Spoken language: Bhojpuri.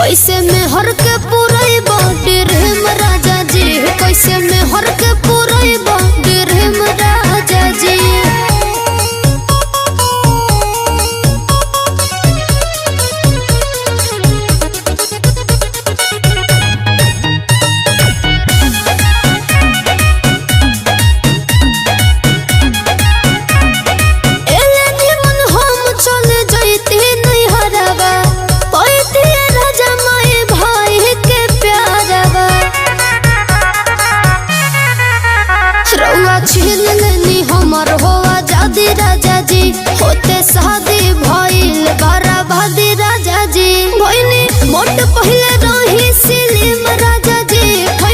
कैसे में हर के पूरे बॉडी रेम राजा जी, कैसे में हर के पूरे बॉडी रेम राजा जी। छीन लेनी हमर हो आजादी राजा जी, होते शादी